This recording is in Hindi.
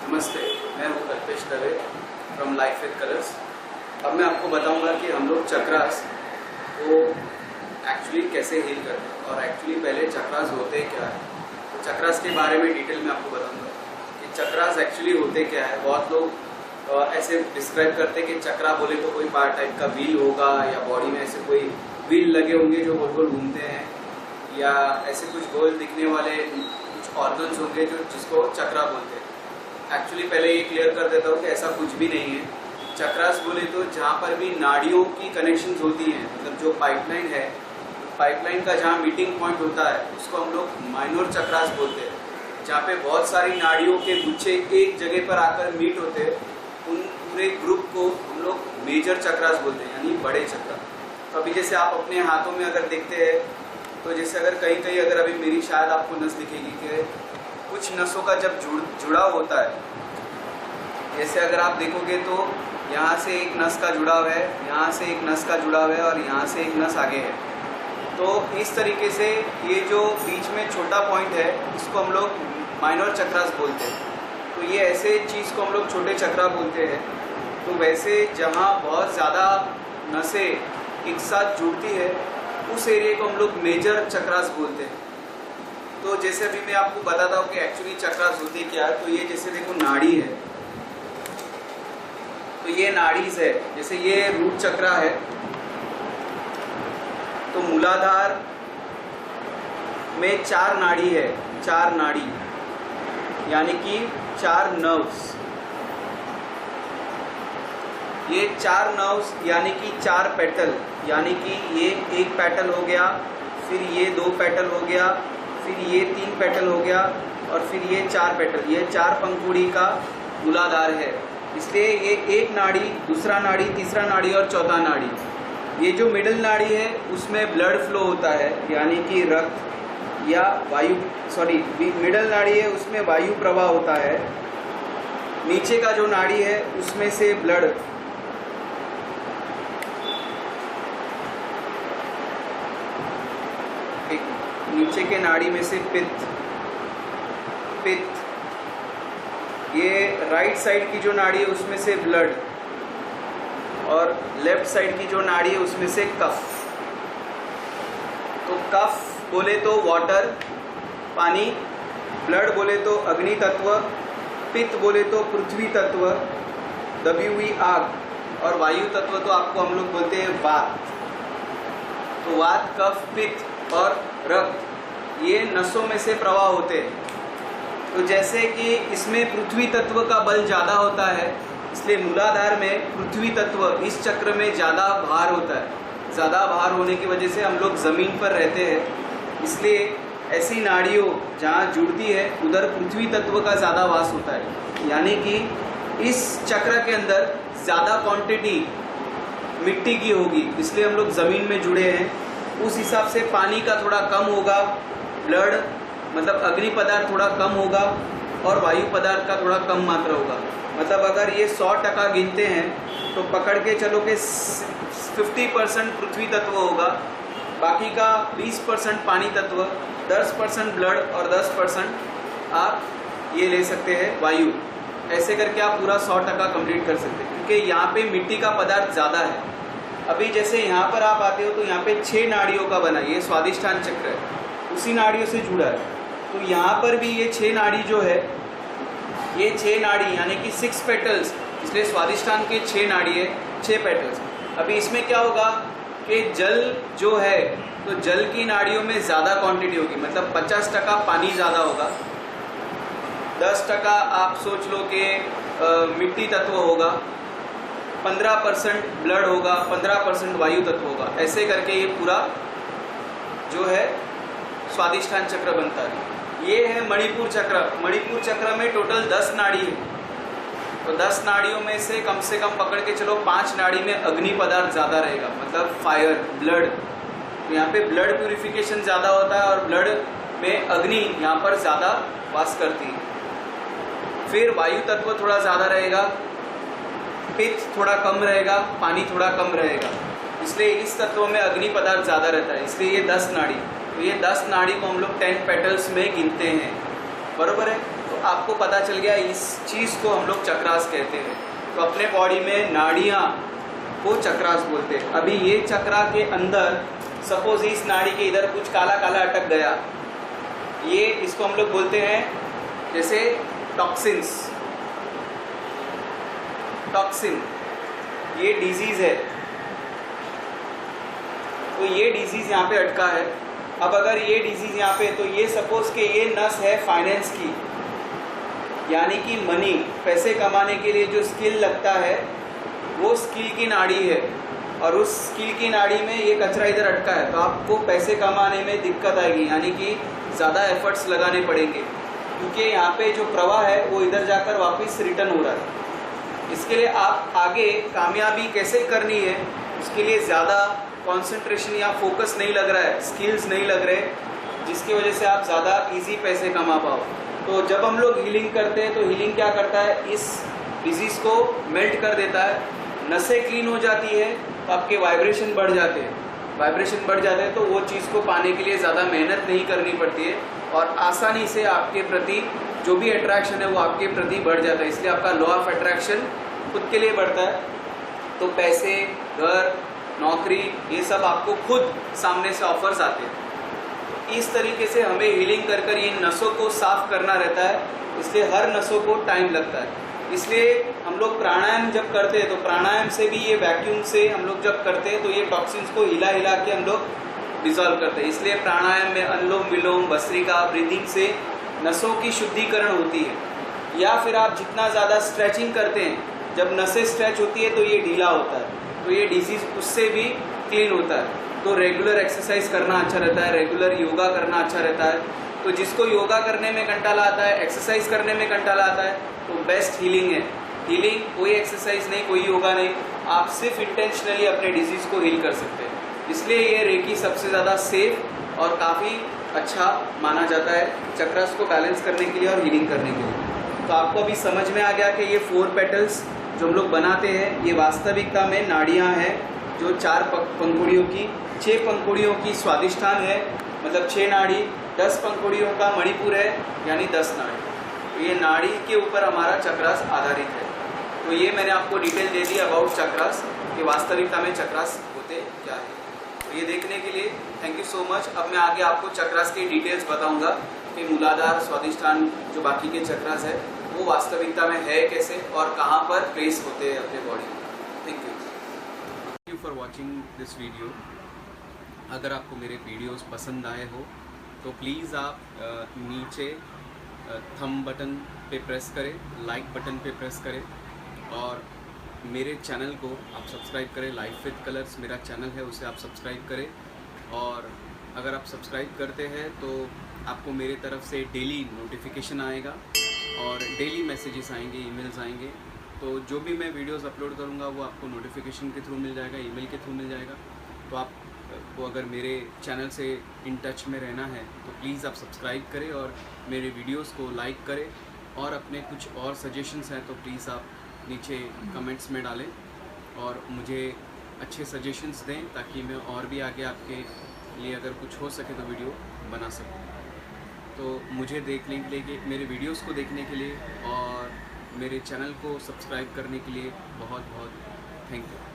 नमस्ते, मैं हूँ Kalpesh Dave from life with colours. अब मैं आपको बताऊंगा कि हम लोग चक्रास को एक्चुअली कैसे हील करते हैं और एक्चुअली पहले चक्रास होते क्या है। तो चक्रास के बारे में डिटेल में आपको बताऊंगा कि चक्रास एक्चुअली होते क्या है। बहुत लोग ऐसे डिस्क्राइब करते हैं कि चक्रा बोले तो कोई पार्ट टाइप का व्हील होगा या बॉडी में ऐसे कोई व्हील लगे होंगे जो गोल गोल घूमते हैं, या ऐसे कुछ गोल दिखने वाले कुछ ऑर्गन्स होंगे जो जिसको चक्रा बोलते हैं। एक्चुअली पहले ये क्लियर कर देता हूँ कि ऐसा कुछ भी नहीं है। चक्रास बोले तो जहाँ पर भी नाड़ियों की कनेक्शंस होती हैं, मतलब जो पाइपलाइन है, पाइपलाइन का जहाँ मीटिंग पॉइंट होता है उसको हम लोग माइनर चक्रास बोलते हैं। जहाँ पे बहुत सारी नाड़ियों के गुच्छे एक जगह पर आकर मीट होते हैं, उन पूरे ग्रुप को हम लोग मेजर चक्रास बोलते हैं, यानी बड़े चक्रा। तो अभी जैसे आप अपने हाथों में अगर देखते हैं तो जैसे अगर कहीं कहीं अगर अभी मेरी शायद आपको नस दिखेगी कि कुछ नसों का जब जुड़ाव होता है, जैसे अगर आप देखोगे तो यहाँ से एक नस का जुड़ाव है, यहाँ से एक नस का जुड़ाव है और यहाँ से एक नस आगे है। तो इस तरीके से ये जो बीच में छोटा पॉइंट है इसको हम लोग माइनर चक्रास बोलते हैं। तो ये ऐसे चीज़ को हम लोग छोटे चक्रा बोलते हैं। तो वैसे जहाँ बहुत ज़्यादा नसें एक साथ जुड़ती है उस एरिया को हम लोग मेजर चक्रास बोलते हैं। तो जैसे अभी मैं आपको बताता हूँ कि एक्चुअली चक्रास होती क्या है। तो ये जैसे देखो नाड़ी है, तो ये नाड़ीज है। जैसे ये रूट चक्रा है, तो मूलाधार में 4 नाड़ी है, 4 नाड़ी यानी कि 4 नर्व्स। ये 4 नर्व्स यानी कि 4 पेटल, यानी कि ये एक पेटल हो गया, फिर ये 2 पेटल हो गया, फिर ये 3 पेटल हो गया और फिर ये 4 पेटल। ये 4 पंखुड़ी का मूलाधार है। इसलिए ये एक नाड़ी, दूसरा नाड़ी, तीसरा नाड़ी और चौथा नाड़ी। ये जो मिडिल नाड़ी है उसमें ब्लड फ्लो होता है, यानी कि रक्त या वायु, मिडिल नाड़ी है उसमें वायु प्रवाह होता है। नीचे का जो नाड़ी है उसमें से ब्लड, नीचे के नाड़ी में से पित्त, ये राइट साइड की जो नाड़ी है उसमें से ब्लड, और लेफ्ट साइड की जो नाड़ी है उसमें से कफ। तो कफ बोले तो वाटर, पानी, ब्लड बोले तो अग्नि तत्व, पित्त बोले तो पृथ्वी तत्व, दबी हुई आग, और वायु तत्व तो आपको हम लोग बोलते हैं वात। तो वात, कफ, पित्त और रक्त ये नसों में से प्रवाह होते हैं। तो जैसे कि इसमें पृथ्वी तत्व का बल ज़्यादा होता है, इसलिए मूलाधार में पृथ्वी तत्व इस चक्र में ज़्यादा भार होता है। ज़्यादा भार होने की वजह से हम लोग ज़मीन पर रहते हैं, इसलिए ऐसी नाड़ियों जहाँ जुड़ती है उधर पृथ्वी तत्व का ज़्यादा वास होता है। यानी कि इस चक्र के अंदर ज़्यादा क्वांटिटी मिट्टी की होगी, इसलिए हम लोग ज़मीन में जुड़े हैं। उस हिसाब से पानी का थोड़ा कम होगा, ब्लड मतलब अग्नि पदार्थ थोड़ा कम होगा और वायु पदार्थ का थोड़ा कम मात्रा होगा। मतलब अगर ये 100% गिनते हैं तो पकड़ के चलो कि 50% पृथ्वी तत्व होगा, बाकी का 20% पानी तत्व, 10% ब्लड और 10% आप ये ले सकते हैं वायु। ऐसे करके आप पूरा 100% कंप्लीट कर सकते हैं, क्योंकि यहाँ पे मिट्टी का पदार्थ ज़्यादा है। अभी जैसे यहाँ पर आप आते हो तो यहाँ पे 6 नाड़ियों का बना, ये स्वादिष्ठान चक्र है, उसी नाड़ियों से जुड़ा है। तो यहाँ पर भी ये 6 नाड़ी जो है, ये 6 नाड़ी यानी कि 6 पेटल्स, इसलिए स्वादिष्ठान के 6 नाड़ी है, 6 पेटल्स। अभी इसमें क्या होगा कि जल जो है, तो जल की नाड़ियों में ज़्यादा क्वांटिटी होगी, मतलब 50% पानी ज़्यादा होगा, 10% आप सोच लो कि मिट्टी तत्व होगा, 15% ब्लड होगा, 15% वायु तत्व होगा। ऐसे करके ये पूरा जो है स्वादिष्ठान चक्र बनता है। ये है मणिपुर चक्र। मणिपुर चक्र में टोटल 10 नाड़ी है। तो 10 नाड़ियों में से कम पकड़ के चलो 5 नाड़ी में अग्नि पदार्थ ज़्यादा रहेगा, मतलब फायर, ब्लड। तो यहाँ पे ब्लड प्यूरिफिकेशन ज़्यादा होता है और ब्लड में अग्नि यहाँ पर ज़्यादा वास करती है। फिर वायु तत्व थोड़ा ज़्यादा रहेगा, पित्त थोड़ा कम रहेगा, पानी थोड़ा कम रहेगा, इसलिए इस तत्व में अग्नि पदार्थ ज़्यादा रहता है। इसलिए ये 10 नाड़ी, तो ये 10 नाड़ी को हम लोग 10 पेटल्स में गिनते हैं, बरोबर है। तो आपको पता चल गया, इस चीज़ को हम लोग चक्रास कहते हैं। तो अपने बॉडी में नाड़ियाँ को चक्रास बोलते हैं। अभी ये चक्रा के अंदर सपोज इस नाड़ी के इधर कुछ काला काला अटक गया, ये इसको हम लोग बोलते हैं जैसे टॉक्सिन्स, टॉक्सिन, ये डिजीज है। तो ये डिजीज यहाँ पे अटका है। अब अगर ये डिजीज यहाँ पे, तो ये सपोज के ये नस है फाइनेंस की, यानी कि मनी, पैसे कमाने के लिए जो स्किल लगता है वो स्किल की नाड़ी है, और उस स्किल की नाड़ी में ये कचरा इधर अटका है, तो आपको पैसे कमाने में दिक्कत आएगी, यानी कि ज़्यादा एफर्ट्स लगाने पड़ेंगे, क्योंकि यहाँ पे जो प्रवाह है वो इधर जाकर वापस रिटर्न हो रहा है। इसके लिए आप आगे कामयाबी कैसे करनी है, उसके लिए ज़्यादा कंसंट्रेशन या फोकस नहीं लग रहा है, स्किल्स नहीं लग रहे, जिसकी वजह से आप ज़्यादा इजी पैसे कमा पाओ। तो जब हम लोग हीलिंग करते हैं तो हीलिंग क्या करता है, इस डिजीज़ को मेल्ट कर देता है, नसें क्लीन हो जाती है, तो आपके वाइब्रेशन बढ़ जाते हैं। वाइब्रेशन बढ़ जाते हैं तो वो चीज़ को पाने के लिए ज़्यादा मेहनत नहीं करनी पड़ती है, और आसानी से आपके प्रति जो भी अट्रैक्शन है वो आपके प्रति बढ़ जाता है। इसलिए आपका लॉ ऑफ अट्रैक्शन खुद के लिए बढ़ता है। तो पैसे, घर, नौकरी, ये सब आपको खुद सामने से ऑफर्स आते हैं। इस तरीके से हमें हीलिंग कर कर ये नसों को साफ करना रहता है, इसलिए हर नसों को टाइम लगता है। इसलिए हम लोग प्राणायाम जब करते हैं तो प्राणायाम से भी, ये वैक्यूम से हम लोग जब करते हैं तो ये टॉक्सिन्स को हिला हिला के हम लोग डिजॉल्व करते हैं। इसलिए प्राणायाम में अनुलोम विलोम, भस्त्रिका, ब्रीदिंग से नसों की शुद्धिकरण होती है। या फिर आप जितना ज़्यादा स्ट्रेचिंग करते हैं, जब नसें स्ट्रेच होती है तो ये ढीला होता है, तो ये डिजीज़ उससे भी क्लीन होता है। तो रेगुलर एक्सरसाइज करना अच्छा रहता है, रेगुलर योगा करना अच्छा रहता है। तो जिसको योगा करने में कंटाला आता है, एक्सरसाइज करने में कंटाला आता है, तो बेस्ट हीलिंग है। हीलिंग कोई एक्सरसाइज नहीं, कोई योगा नहीं, आप सिर्फ इंटेंशनली अपने डिजीज़ को हील कर सकते हैं। इसलिए ये रेकी सबसे ज़्यादा सेफ और काफ़ी अच्छा माना जाता है चक्रास को बैलेंस करने के लिए और हीलिंग करने के लिए। तो आपको अभी समझ में आ गया कि ये 4 पेटल्स जो हम लोग बनाते हैं, ये वास्तविकता में नाड़ियाँ हैं जो 4 पंखुड़ियों की, 6 पंखुड़ियों की स्वादिष्ठान है, मतलब 6 नाड़ी, 10 पंखुड़ियों का मणिपुर है, यानी 10 नाड़ी। तो ये नाड़ी के ऊपर हमारा चक्रास आधारित है। तो ये मैंने आपको detail they the about chakras, कि वास्तविकता में चक्रास होते क्या है। तो ये देखने के लिए थैंक यू सो मच। अब मैं आगे आपको चक्रास की डिटेल्स बताऊंगा कि मूलाधार, स्वादिष्ठान, जो बाकी के चक्रास है वो वास्तविकता में है कैसे और कहाँ पर प्लेस होते हैं अपने बॉडी में। Thank you for watching this video. अगर आपको मेरे वीडियोस पसंद आए हो तो प्लीज़ आप नीचे थंब बटन पे प्रेस करें, लाइक बटन पे प्रेस करें, और मेरे चैनल को आप सब्सक्राइब करें। लाइफ विद कलर्स मेरा चैनल है, उसे आप सब्सक्राइब करें। और अगर आप सब्सक्राइब करते हैं तो आपको मेरे तरफ से डेली नोटिफिकेशन आएगा और डेली मैसेजेस आएंगे, ईमेल्स आएंगे। तो जो भी मैं वीडियोस अपलोड करूँगा वो आपको नोटिफिकेशन के थ्रू मिल जाएगा, ईमेल के थ्रू मिल जाएगा। तो आपको अगर मेरे चैनल से इन टच में रहना है तो प्लीज़ आप सब्सक्राइब करें और मेरे वीडियोस को लाइक करें। और अपने कुछ और सजेशंस हैं तो प्लीज़ आप नीचे कमेंट्स में डालें और मुझे अच्छे सजेशंस दें, ताकि मैं और भी आगे आपके लिए अगर कुछ हो सके तो वीडियो बना सकूँ। तो मुझे देखने के लिए, मेरे वीडियोस को देखने के लिए और मेरे चैनल को सब्सक्राइब करने के लिए बहुत बहुत थैंक यू।